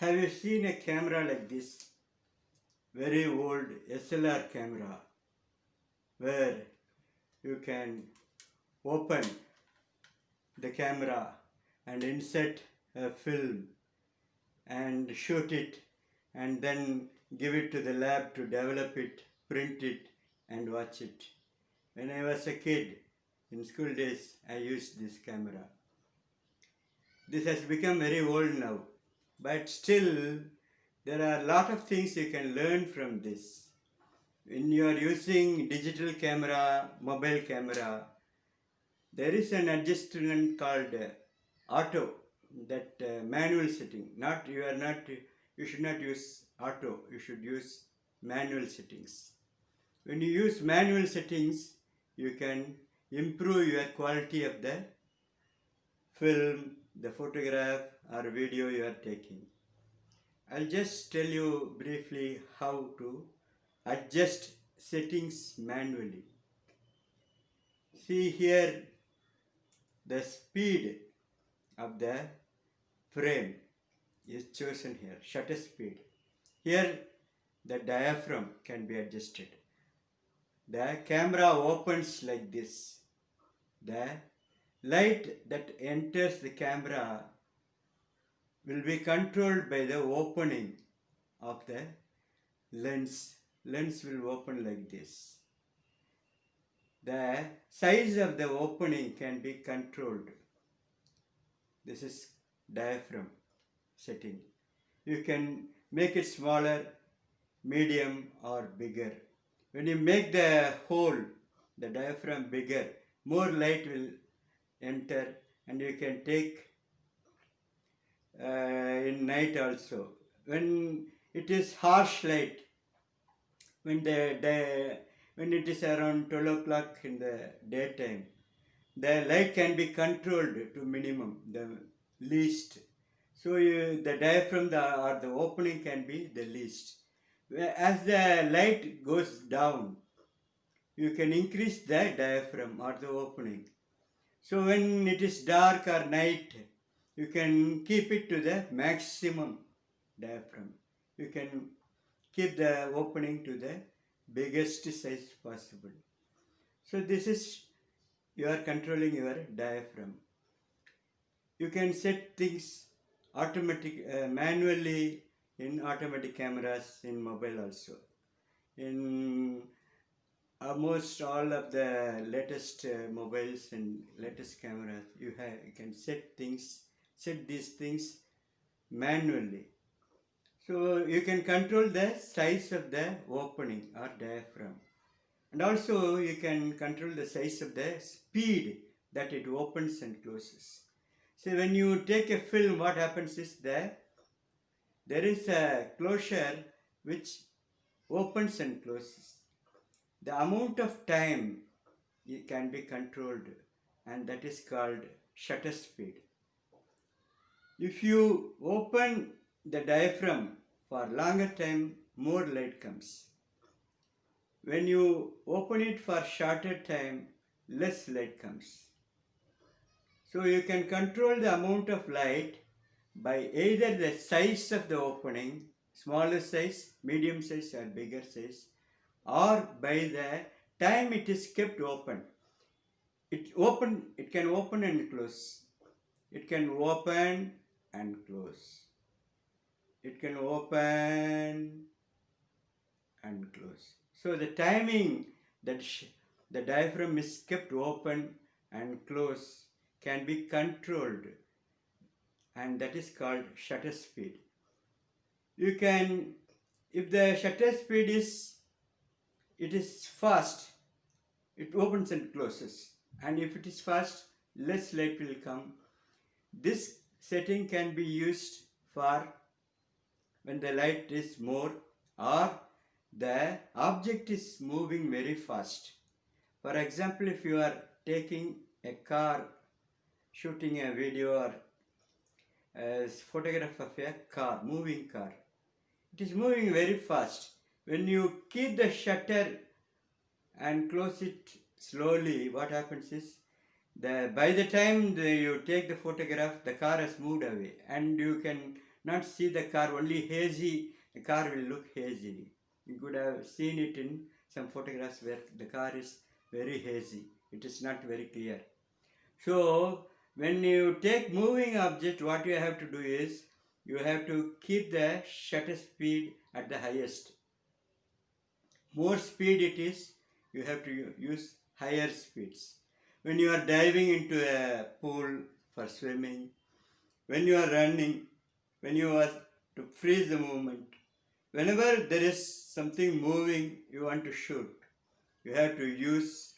Have you seen a camera like this? Very old SLR camera where you can open the camera and insert a film and shoot it and then give it to the lab to develop it, print it and watch it. When I was a kid in school days, I used this camera. This has become very old now, but still there are a lot of things you can learn from this. When you are using digital camera, mobile camera, there is an adjustment called auto, that manual setting. Not you are not you should not use auto. You should use manual settings. When you use manual settings, you can improve your quality of the film, the photograph or video you are taking. I'll just tell you briefly how to adjust settings manually. See here the speed of the frame is chosen here, shutter speed. Here the diaphragm can be adjusted. The camera opens like this. The light that enters the camera will be controlled by the opening of the lens. Lens will open like this. The size of the opening can be controlled. This is diaphragm setting. You can make it smaller, medium or bigger. When you make the hole, the diaphragm bigger, more light will enter and you can take in night also. When it is harsh light, when when it is around 12 o'clock in the daytime, the light can be controlled to minimum, the least. So the diaphragm or the opening can be the least. As the light goes down, you can increase the diaphragm or the opening. So when it is dark or night, you can keep it to the maximum diaphragm. You can keep the opening to the biggest size possible. So this is, you are controlling your diaphragm. You can set things manually in automatic cameras in mobile also. In almost all of the latest mobiles and latest cameras, you can set these things manually. So you can control the size of the opening or diaphragm. And also you can control the size of the speed that it opens and closes. So when you take a film, what happens is there is a closure which opens and closes. The amount of time it can be controlled and that is called shutter speed. If you open the diaphragm for longer time, more light comes. When you open it for shorter time, less light comes. So you can control the amount of light by either the size of the opening, smaller size, medium size or bigger size, or by the time it is kept open. It can open and close. It can open and close. It can open and close. So the timing that the diaphragm is kept open and close can be controlled, and that is called shutter speed. You can, if the shutter speed is fast, it opens and closes, and if it is fast, less light will come. This setting can be used for when the light is more or the object is moving very fast. For example, if you are taking a car, shooting a video or a photograph of a car, moving car, it is moving very fast. When you keep the shutter and close it slowly, what happens is, by the time you take the photograph, the car has moved away and you can not see the car, only hazy, the car will look hazy. You could have seen it in some photographs where the car is very hazy. It is not very clear. So when you take moving object, what you have to do is you have to keep the shutter speed at the highest. More speed it is, you have to use higher speeds. When you are diving into a pool for swimming, when you are running, when you are to freeze the movement, whenever there is something moving you want to shoot, you have to use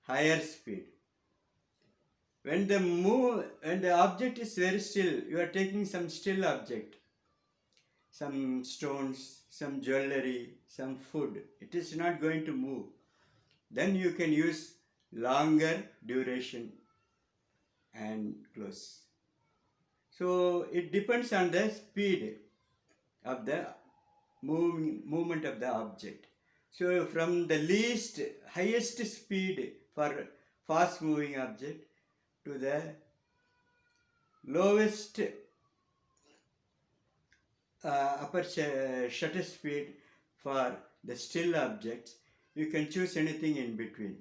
higher speed. When the object is very still, you are taking some still object, some stones, some jewelry, some food, it is not going to move. Then you can use longer duration and close. So it depends on the speed of the movement of the object. So from the least highest speed for fast moving object to the lowest aperture shutter speed for the still objects, you can choose anything in between.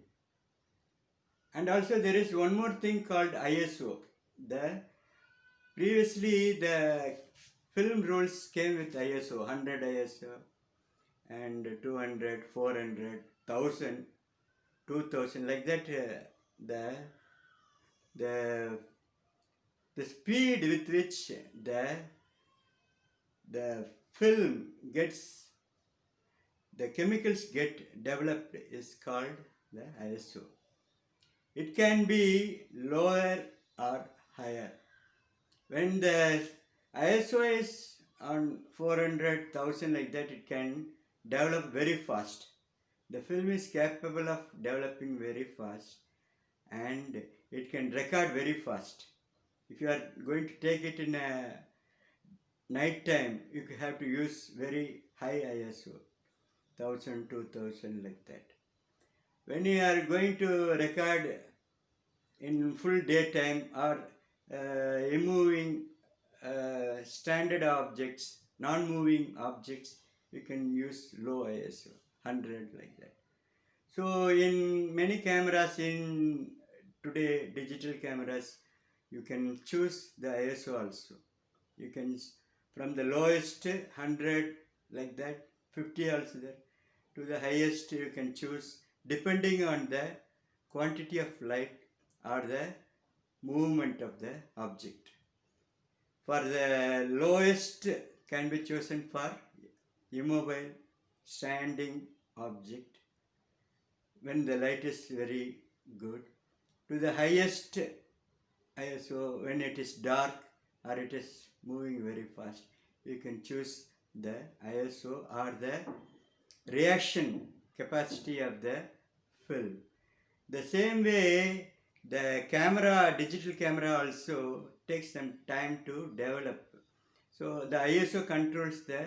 And also there is one more thing called ISO. The previously the film rolls came with ISO, 100 ISO and 200, 400, 1000, 2000, like that. The the the speed with which the film gets, the chemicals get developed is called the ISO. It can be lower or higher. When the ISO is on 400,000 like that, it can develop very fast. The film is capable of developing very fast and it can record very fast. If you are going to take it in a night time, you have to use very high ISO, 1000, 2000 like that. When you are going to record in full daytime or moving standard objects, non-moving objects, you can use low ISO, 100 like that. So in many cameras, in today digital cameras, you can choose the ISO also. You can from the lowest 100 like that, 50 also there, to the highest you can choose depending on the quantity of light or the movement of the object. For the lowest can be chosen for immobile standing object when the light is very good. To the highest ISO when it is dark or it is moving very fast, you can choose the ISO or the reaction capacity of the film. The same way, the camera, digital camera also takes some time to develop. So the ISO controls the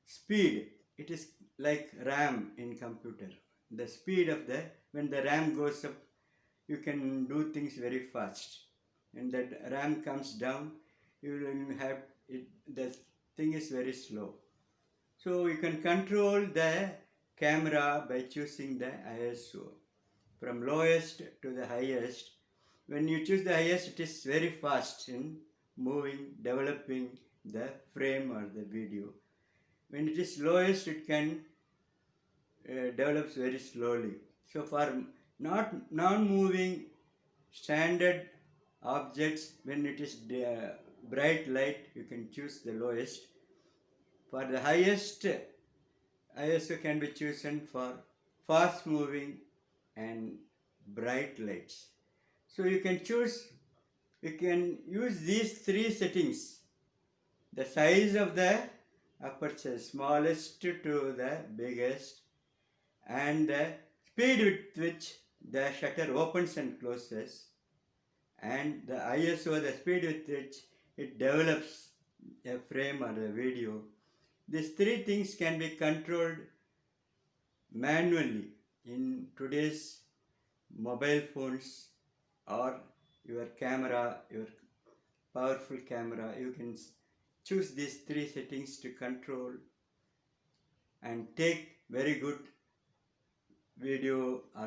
speed. It is like RAM in computer. The speed of the, when the RAM goes up, you can do things very fast. And that RAM comes down, you will have it, the thing is very slow. So you can control the camera by choosing the ISO from lowest to the highest. When you choose the highest, it is very fast in moving, developing the frame or the video. When it is lowest, it can develops very slowly. So for not non-moving standard objects, when it is bright light, you can choose the lowest. For the highest, ISO can be chosen for fast moving and bright lights. So you can choose, you can use these three settings. The size of the aperture, smallest to the biggest, and the speed with which the shutter opens and closes, and the ISO, the speed with which it develops a frame or a video. These three things can be controlled manually in today's mobile phones or your camera, your powerful camera. You can choose these three settings to control and take very good video or